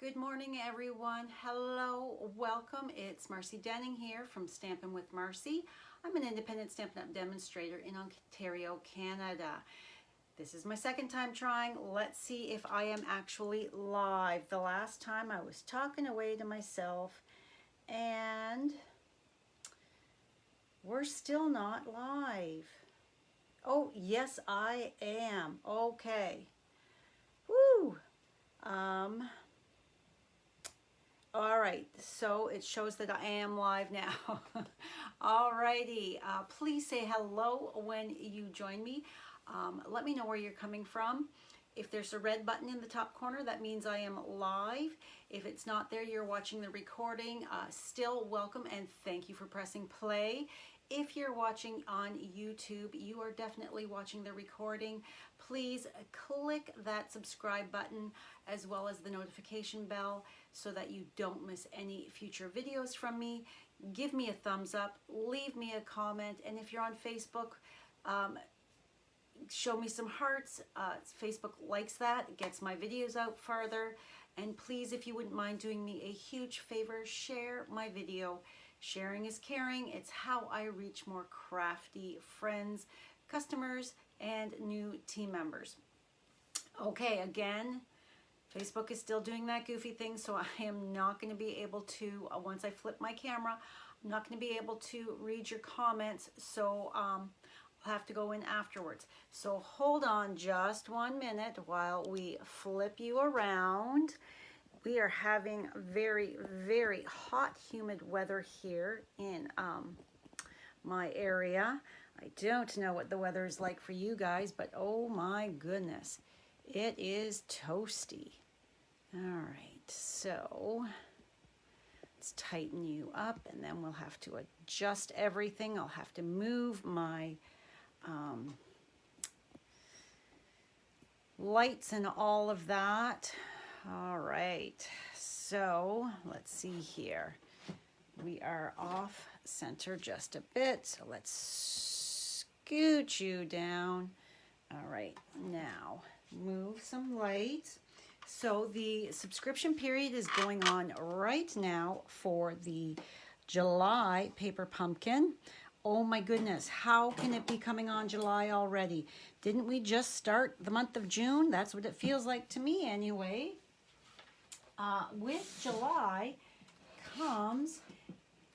Good morning, everyone. Hello, welcome. It's Marcy Denning here from Stampin' with Marcy. I'm an independent Stampin' Up! Demonstrator in Ontario, Canada. This is my second time trying. Let's see if I am actually live. The last time I was talking away to myself and we're still not live. Oh, yes, I am. Okay. Woo! All right, so it shows that I am live now. All righty, please say hello when you join me. Let me know where you're coming from. If there's a red button in the top corner, that means I am live. If it's not there, you're watching the recording. Still welcome and thank you for pressing play. If you're watching on YouTube, you are definitely watching the recording. Please click that subscribe button as well as the notification bell so that you don't miss any future videos from me. Give me a thumbs up, leave me a comment, and if you're on Facebook, show me some hearts. Facebook likes that, it gets my videos out farther. And please, if you wouldn't mind doing me a huge favor, share my video. Sharing is caring. It's how I reach more crafty friends, customers, and new team members. Okay, again, Facebook is still doing that goofy thing, so I am not going to be able to, once I flip my camera, I'm not going to be able to read your comments, so I'll have to go in afterwards. So hold on just 1 minute while we flip you around. We are having very, very hot, humid weather here in my area. I don't know what the weather is like for you guys, but oh my goodness, it is toasty. All right, so let's tighten you up and then we'll have to adjust everything. I'll have to move my lights and all of that. All right, so let's see here. We are off center just a bit, so let's scoot you down. All right, now move some lights. So the subscription period is going on right now for the July paper pumpkin. Oh my goodness, how can it be coming on July already? Didn't we just start the month of June? That's what it feels like to me anyway. With July comes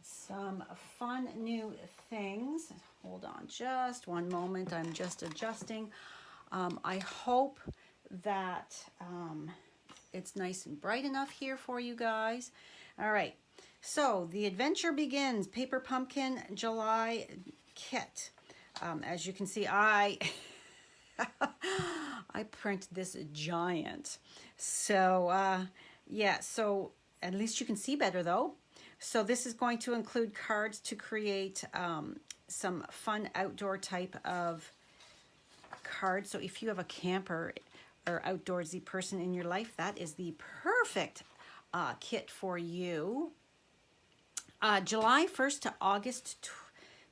some fun new things. Hold on just 1 moment, I'm just adjusting. I hope that it's nice and bright enough here for you guys. All right, so the adventure begins. Paper Pumpkin July kit. As you can see, I printed this giant. So yeah, so at least you can see better though. So this is going to include cards to create some fun outdoor type of cards. So if you have a camper or outdoorsy person in your life, that is the perfect kit for you. July 1st to August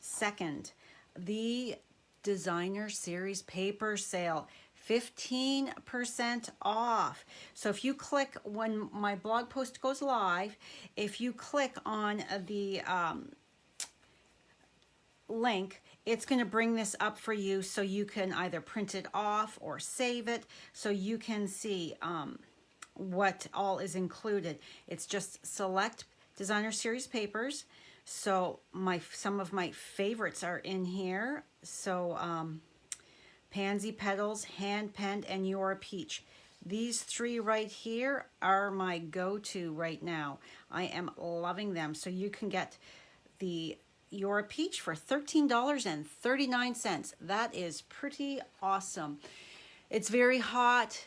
2nd, the Designer Series paper sale, 15% off. So if you click, when my blog post goes live, if you click on the link, it's going to bring this up for you so you can either print it off or save it so you can see what all is included. It's just select Designer Series papers. So some of my favorites are in here. So Pansy Petals, Hand Penned, and Your Peach. These three right here are my go-to right now. I am loving them. So you can get the Your Peach for $13.39. That is pretty awesome. It's very hot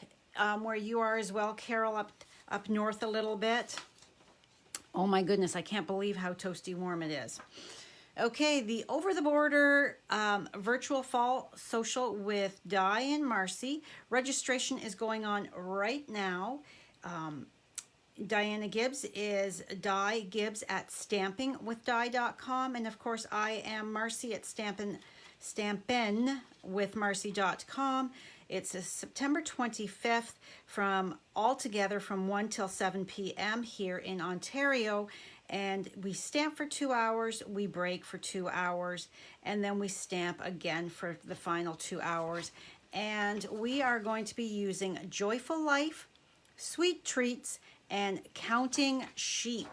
where you are as well, Carol, up north a little bit. Oh my goodness, I can't believe how toasty warm it is. Okay, the Over the Border virtual fall social with Di and Marcy. Registration is going on right now. Diana Gibbs is Di Gibbs at stampingwithdi.com, and of course I am Marcy at stampinwithmarcy.com. It's September 25th from altogether from 1 till 7 p.m. here in Ontario. And we stamp for 2 hours, we break for 2 hours, and then we stamp again for the final 2 hours. And we are going to be using Joyful Life, Sweet Treats, and Counting Sheep.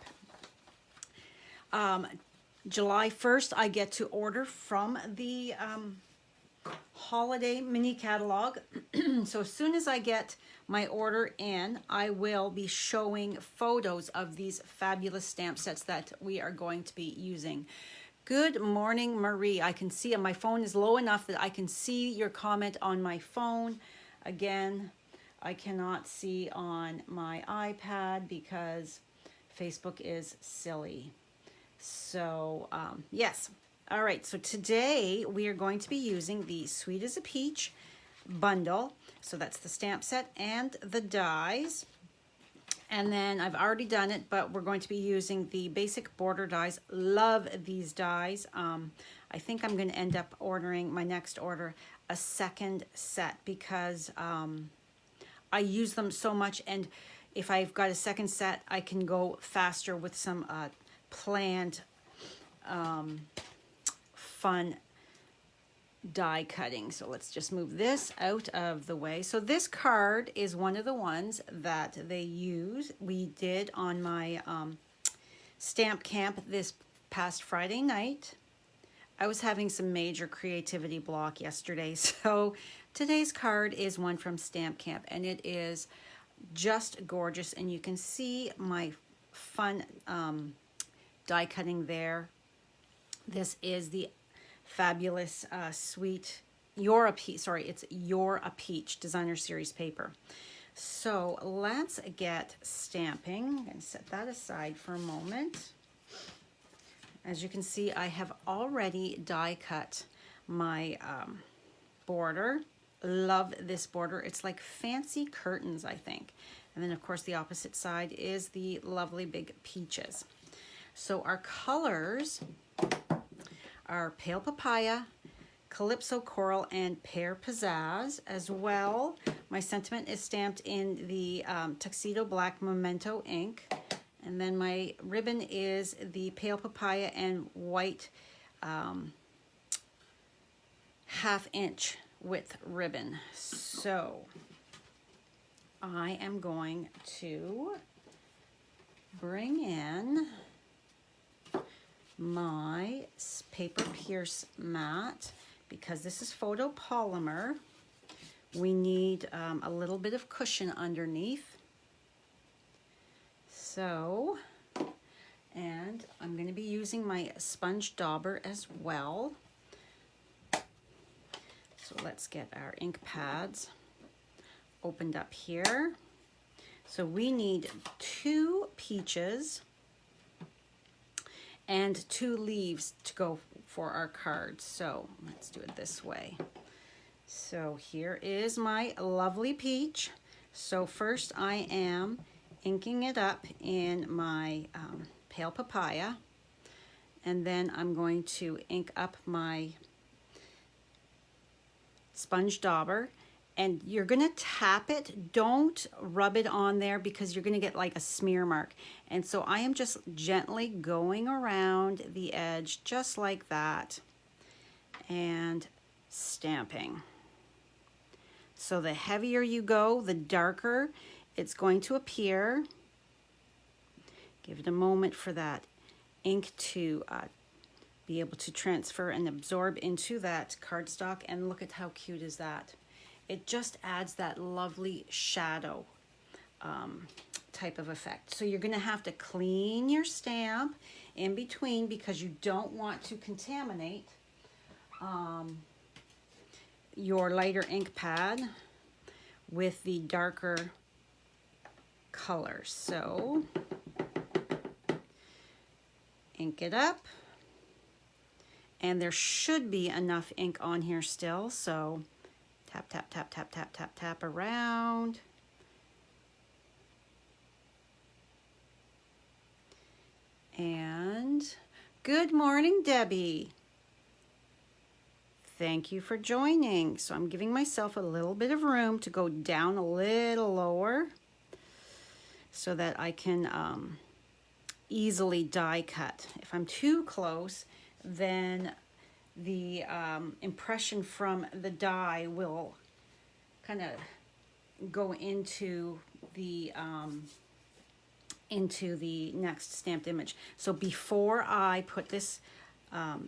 July 1st, I get to order from the holiday mini catalog. So as soon as I get my order in, I will be showing photos of these fabulous stamp sets that we are going to be using. Good morning, Marie. I can see my phone is low enough that I can see your comment on my phone. Again, I cannot see on my iPad because Facebook is silly. So yes. All right, so today we are going to be using the Sweet as a Peach bundle. So that's the stamp set and the dies. And then I've already done it, but we're going to be using the basic border dies. Love these dies. I think I'm going to end up ordering my next order a second set because I use them so much. And if I've got a second set, I can go faster with some planned fun die cutting. So let's just move this out of the way. So this card is one of the ones that they use. We did on my stamp camp this past Friday night. I was having some major creativity block yesterday. So today's card is one from Stamp Camp, and it is just gorgeous. And you can see my fun die cutting there. This is the fabulous sweet You're a Peach, sorry, it's You're a Peach designer series paper. So let's get stamping. I'm going to set that aside for a moment. As you can see, I have already die cut my border. Love this border. It's like fancy curtains, I think. And then of course the opposite side is the lovely big peaches. So our colors are Pale Papaya, Calypso Coral, and Pear Pizzazz as well. My sentiment is stamped in the Tuxedo Black Memento ink. And then my ribbon is the Pale Papaya and white 1/2 inch width ribbon. So I am going to bring in my paper pierce mat. Because this is photopolymer, we need a little bit of cushion underneath. So, and I'm going to be using my sponge dauber as well. So let's get our ink pads opened up here. So we need 2 peaches and 2 leaves to go for our card. So let's do it this way. So here is my lovely peach. So first I am inking it up in my Pale Papaya, and then I'm going to ink up my sponge dauber. And you're gonna tap it, don't rub it on there because you're gonna get like a smear mark. And so I am just gently going around the edge just like that and stamping. So the heavier you go, the darker it's going to appear. Give it a moment for that ink to be able to transfer and absorb into that cardstock. And look at how cute is that. It just adds that lovely shadow type of effect. So you're going to have to clean your stamp in between because you don't want to contaminate your lighter ink pad with the darker color. So ink it up. And there should be enough ink on here still, so tap, tap, tap, tap, tap, tap, tap around. And good morning, Debbie. Thank you for joining. So I'm giving myself a little bit of room to go down a little lower so that I can easily die cut. If I'm too close, then the impression from the die will kind of go into the next stamped image. So before I put this,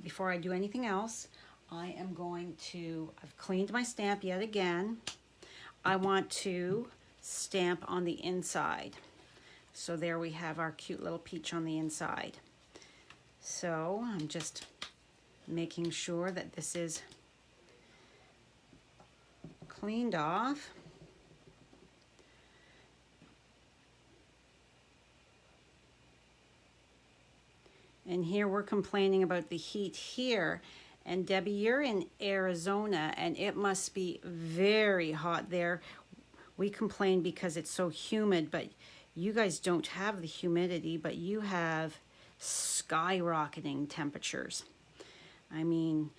before I do anything else, I am going to, I've cleaned my stamp yet again. I want to stamp on the inside. So there we have our cute little peach on the inside. So I'm just making sure that this is cleaned off. And here we're complaining about the heat here. And Debbie, you're in Arizona and it must be very hot there. We complain because it's so humid, but you guys don't have the humidity, but you have skyrocketing temperatures. I mean,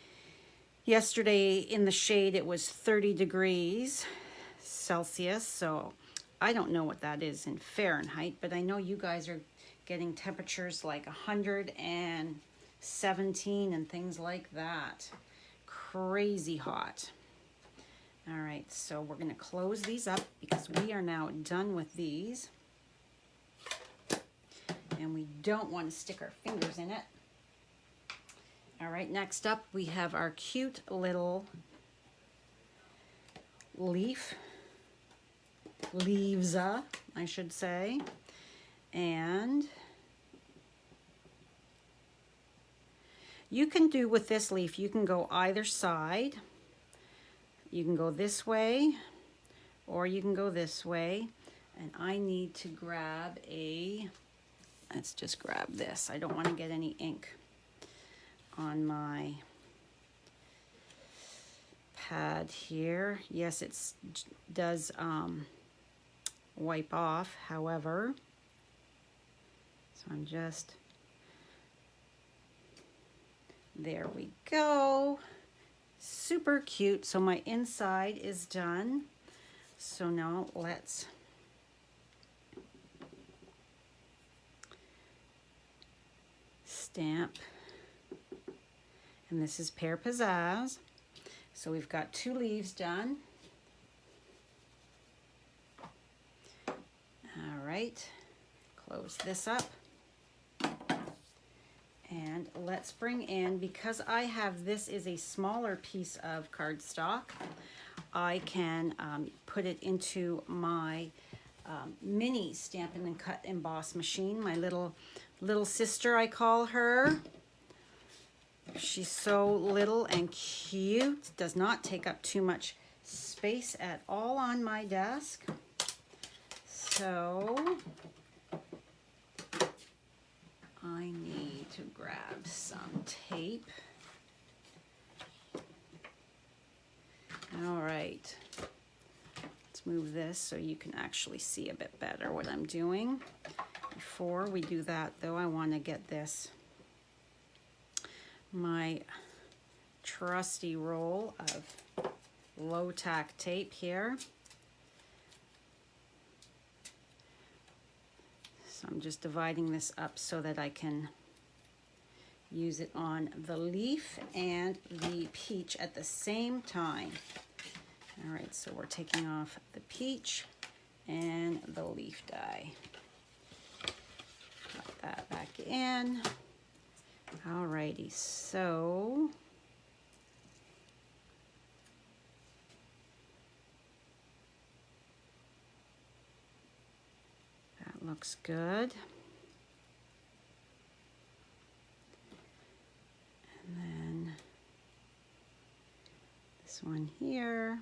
yesterday in the shade it was 30 degrees Celsius, so I don't know what that is in Fahrenheit, but I know you guys are getting temperatures like 117 and things like that. Crazy hot. All right, so we're going to close these up because we are now done with these. And we don't want to stick our fingers in it. All right, next up we have our cute little leaves, I should say. And you can do with this leaf, you can go either side. You can go this way or you can go this way. And I need to grab let's just grab this. I don't want to get any ink on my pad here. Yes, it does wipe off, however. So I'm just, there we go. Super cute. So my inside is done. So now let's stamp. And this is Pear Pizzazz. So we've got 2 leaves done. All right, close this up. And let's bring in, because I have, this is a smaller piece of cardstock, I can put it into my mini Stampin' and Cut Emboss machine, my little sister, I call her. She's so little and cute, does not take up too much space at all on my desk. So I need to grab some tape. All right, let's move this so you can actually see a bit better what I'm doing. Before we do that though, I want to get my trusty roll of low tack tape here. So I'm just dividing this up so that I can use it on the leaf and the peach at the same time. All right, so we're taking off the peach and the leaf die. Put that back in. All righty, so that looks good. And then this one here.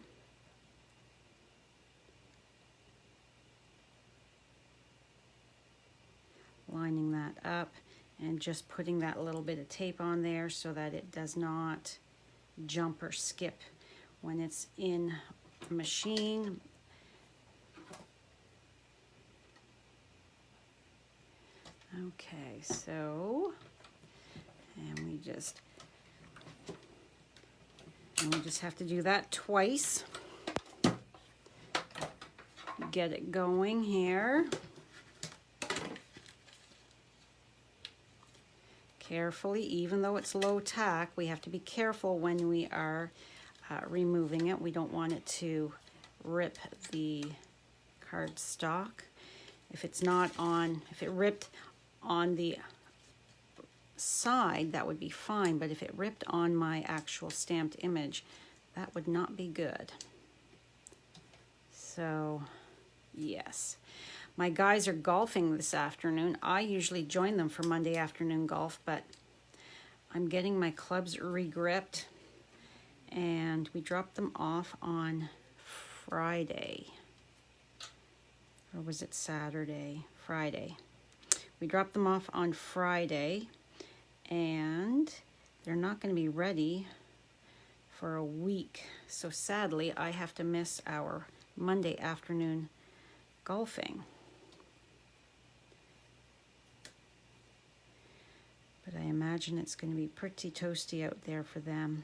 Lining that up and just putting that little bit of tape on there so that it does not jump or skip when it's in a machine. Okay, so, and we just And we just have to do that twice. Get it going here. Carefully, even though it's low tack, we have to be careful when we are removing it. We don't want it to rip the cardstock. If it ripped on the side, that would be fine, but if it ripped on my actual stamped image, that would not be good. So, yes. My guys are golfing this afternoon. I usually join them for Monday afternoon golf, but I'm getting my clubs re-gripped, and we dropped them off on Friday. Or was it Saturday? Friday. We dropped them off on Friday, and they're not going to be ready for a week. So sadly, I have to miss our Monday afternoon golfing. But I imagine it's going to be pretty toasty out there for them.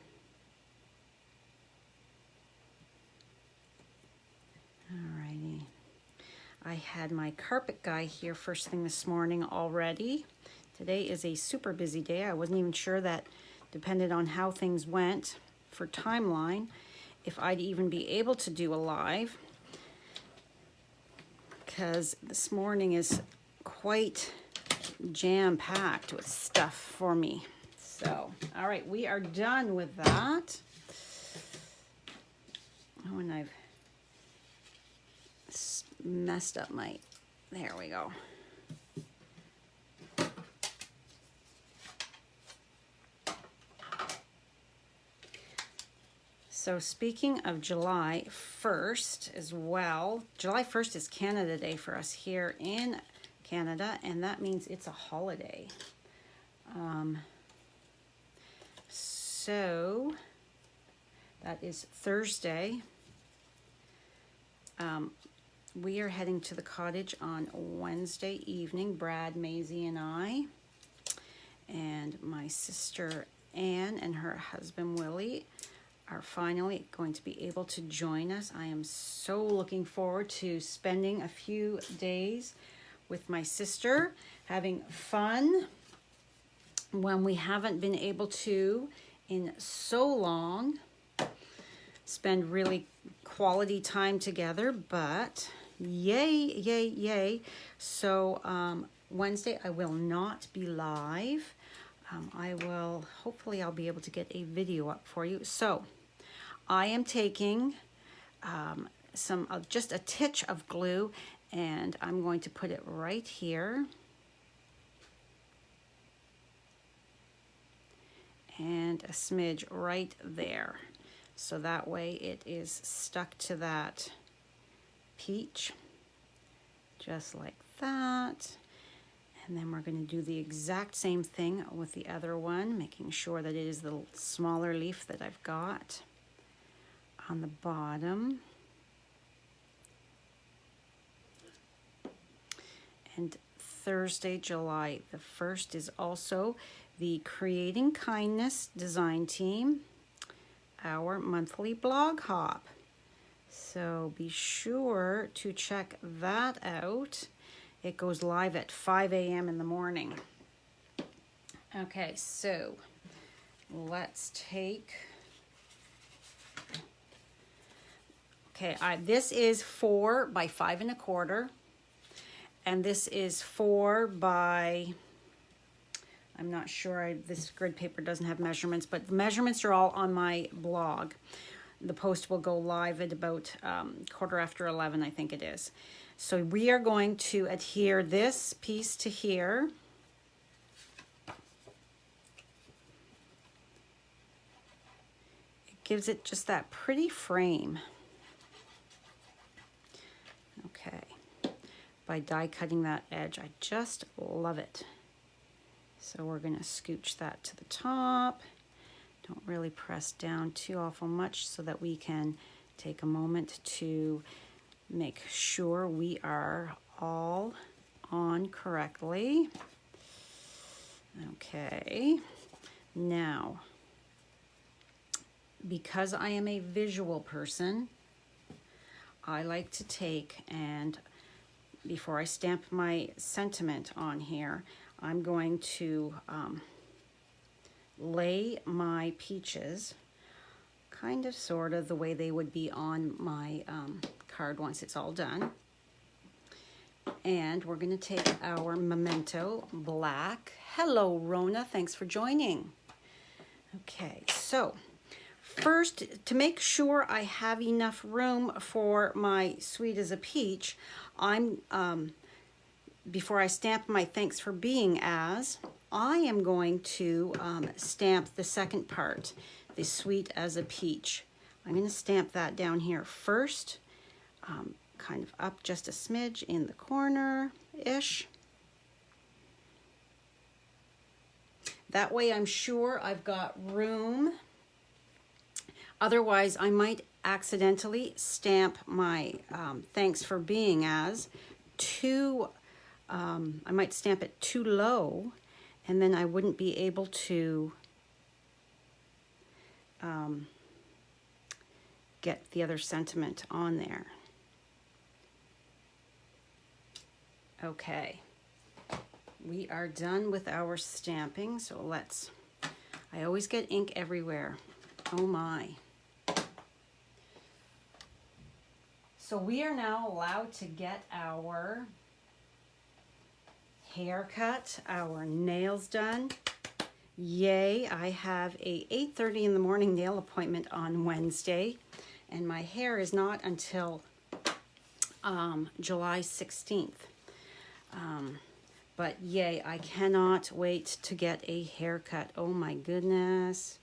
Alrighty. I had my carpet guy here first thing this morning already. Today is a super busy day. I wasn't even sure that, depended on how things went for timeline, if I'd even be able to do a live, because this morning is quite jam-packed with stuff for me. So, all right, we are done with that. Oh, and I've messed up my, there we go. So speaking of July 1st as well, July 1st is Canada Day for us here in Canada, and that means it's a holiday. So that is Thursday. We are heading to the cottage on Wednesday evening, Brad, Maisie, and I. And my sister Anne and her husband Willie are finally going to be able to join us. I am so looking forward to spending a few days with my sister, having fun when we haven't been able to in so long spend really quality time together, but yay, yay, yay. So Wednesday I will not be live. Hopefully I'll be able to get a video up for you. So I am taking just a titch of glue, and I'm going to put it right here. And a smidge right there. So that way it is stuck to that peach, just like that. And then we're going to do the exact same thing with the other one, making sure that it is the smaller leaf that I've got on the bottom. And Thursday, July the 1st is also the Creating Kindness Design Team, our monthly blog hop. So be sure to check that out. It goes live at 5 a.m. in the morning. Okay, so let's take... Okay, this is 4 by 5 1/4. And this is 4 by... I'm not sure, this grid paper doesn't have measurements, but the measurements are all on my blog. The post will go live at about 11:15, I think it is. So we are going to adhere this piece to here. It gives it just that pretty frame. Okay. By die cutting that edge, I just love it. So we're going to scooch that to the top. Don't really press down too awful much so that we can take a moment to make sure we are all on correctly. Okay, now because I am a visual person, I like to take and before I stamp my sentiment on here, I'm going to lay my peaches kind of sort of the way they would be on my card once it's all done. And we're going to take our Memento Black. Hello, Rona. Thanks for joining. Okay, so first, to make sure I have enough room for my Sweet as a Peach, I'm before I stamp my Thanks for Being As, I am going to stamp the second part, the Sweet as a Peach. I'm going to stamp that down here first, kind of up just a smidge in the corner-ish. That way I'm sure I've got room. Otherwise, I might accidentally stamp my Thanks for Being As too, I might stamp it too low, and then I wouldn't be able to get the other sentiment on there. Okay, we are done with our stamping, so let's, I always get ink everywhere. Oh my. So we are now allowed to get our haircut, our nails done. Yay, I have a 8:30 in the morning nail appointment on Wednesday, and my hair is not until July 16th. But yay, I cannot wait to get a haircut. Oh my goodness.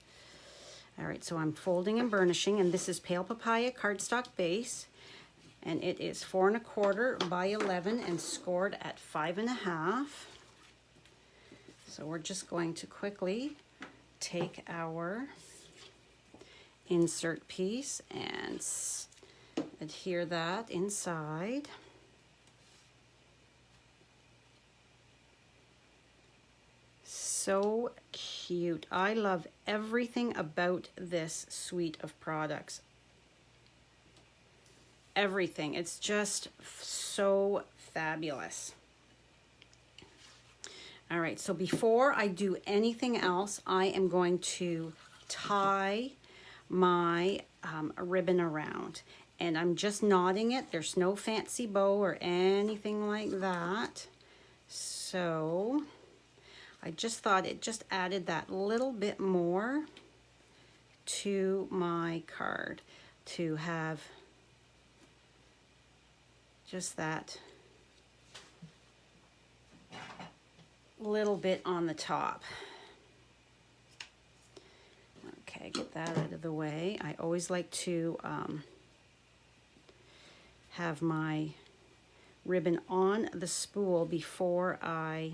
All right, so I'm folding and burnishing, and this is Pale Papaya cardstock base, and it is 4 1/4 by 11 and scored at 5.5. So we're just going to quickly take our insert piece and adhere that inside. So cute. I love everything about this suite of products. Everything. It's just so fabulous. All right, so before I do anything else, I am going to tie my ribbon around. And I'm just knotting it. There's no fancy bow or anything like that. So I just thought it just added that little bit more to my card to have just that little bit on the top. Okay, get that out of the way. I always like to have my ribbon on the spool before I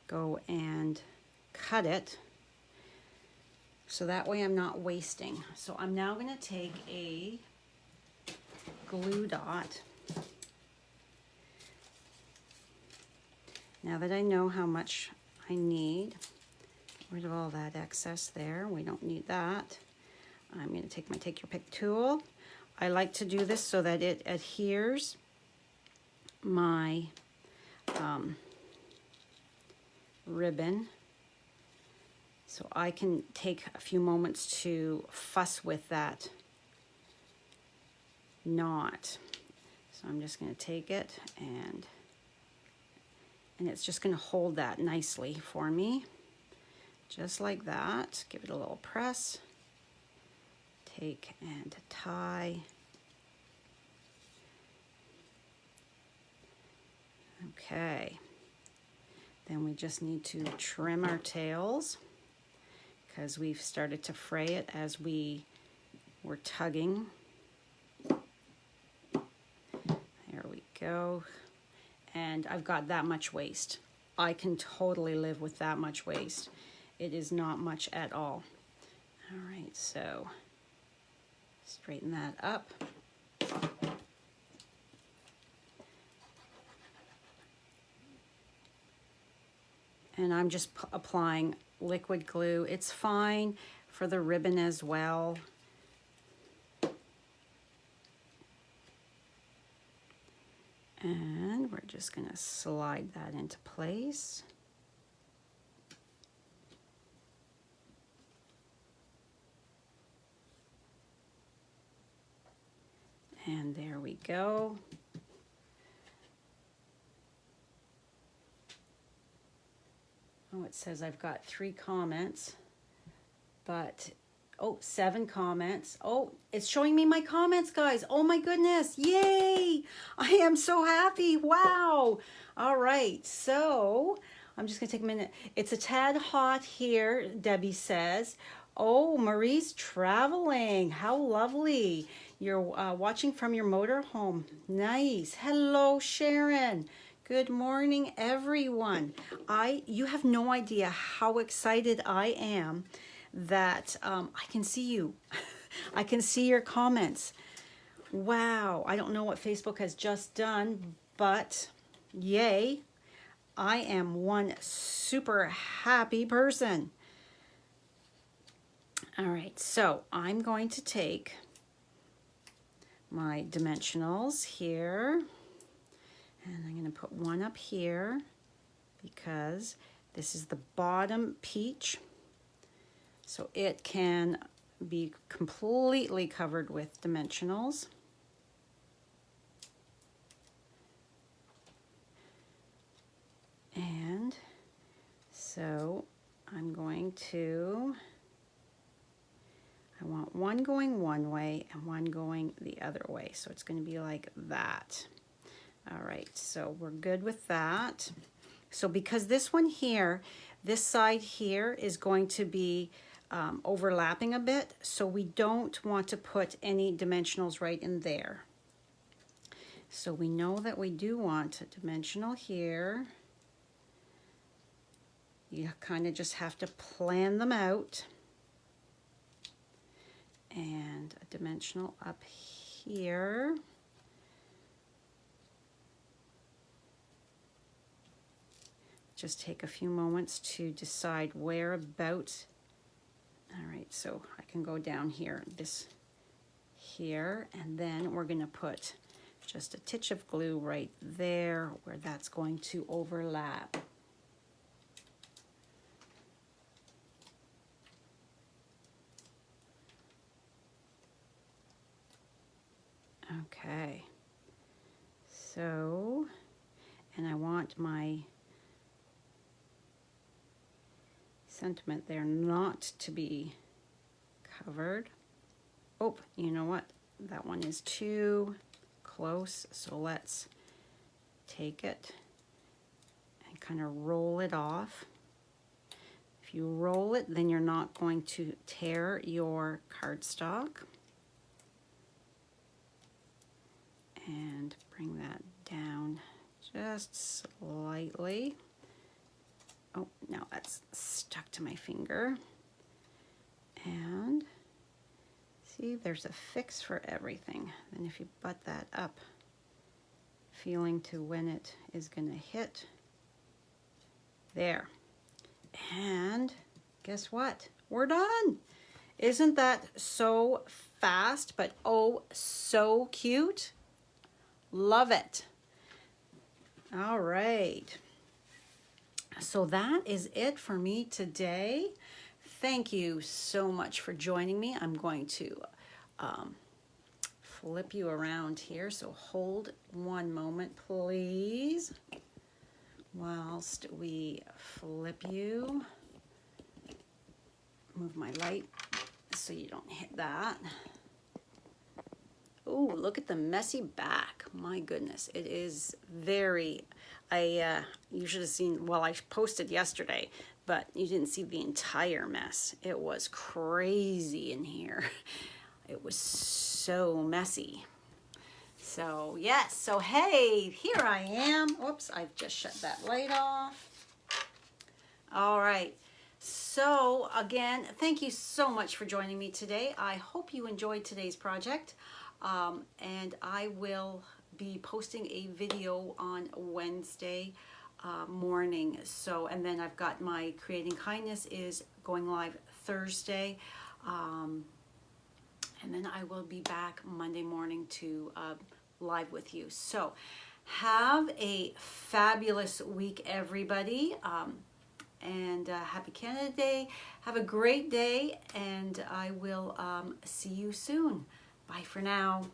go and cut it, so that way I'm not wasting. So I'm now going to take a glue dot. Now that I know how much I need, get rid of all that excess there. We don't need that. I'm going to take my Take Your Pick tool. I like to do this so that it adheres my ribbon, so I can take a few moments to fuss with that knot. So I'm just going to take it and it's just going to hold that nicely for me, just like that. Give it a little press, take and tie. Okay, then we just need to trim our tails because we've started to fray it as we were tugging. There we go. And I've got that much waste. I can totally live with that much waste. It is not much at all. All right, so straighten that up. And I'm just applying liquid glue. It's fine for the ribbon as well. And we're just going to slide that into place. And there we go. Oh, it says I've got 3 comments, but oh, 7 comments. Oh, it's showing me my comments, guys. Oh my goodness. Yay. I am so happy. Wow. All right. So I'm just going to take a minute. It's a tad hot here, Debbie says. Oh, Marie's traveling. How lovely. You're watching from your motorhome. Nice. Hello, Sharon. Good morning, everyone. You have no idea how excited I am that I can see you. I can see your comments. Wow. I don't know what Facebook has just done, but yay. I am one super happy person. All right, so I'm going to take my dimensionals here, and I'm going to put one up here because this is the bottom peach, so it can be completely covered with dimensionals. And so I'm going to, I want one going one way and one going the other way. So it's going to be like that. All right, so we're good with that. So because this one here, this side here is going to be overlapping a bit, so we don't want to put any dimensionals right in there. So we know that we do want a dimensional here. You kind of just have to plan them out. And a dimensional up here. Just take a few moments to decide where about. All right, so I can go down here, this here, and then we're going to put just a titch of glue right there where that's going to overlap. Okay, so, and I want my sentiment there not to be covered. Oh, you know what? That one is too close, so let's take it and kind of roll it off. If you roll it, then you're not going to tear your cardstock. And bring that down just slightly. Oh, now that's stuck to my finger. And see, there's a fix for everything. And if you butt that up, feeling to when it is going to hit, there. And guess what? We're done. Isn't that so fast, but oh, so cute? Love it. All right. So that is it for me today. Thank you so much for joining me. I'm going to flip you around here. So hold one moment, please, whilst we flip you. Move my light so you don't hit that. Oh, look at the messy back. My goodness, it is very, you should have seen, well, I posted yesterday, but you didn't see the entire mess. It was crazy in here. It was so messy. So yes, so hey, here I am. Whoops, I've just shut that light off. All right. So again, thank you so much for joining me today. I hope you enjoyed today's project. And I will be posting a video on Wednesday morning. So, and then I've got my Creating Kindness is going live Thursday. And then I will be back Monday morning to live with you. So have a fabulous week, everybody. And happy Canada Day. Have a great day, and I will see you soon. Bye for now.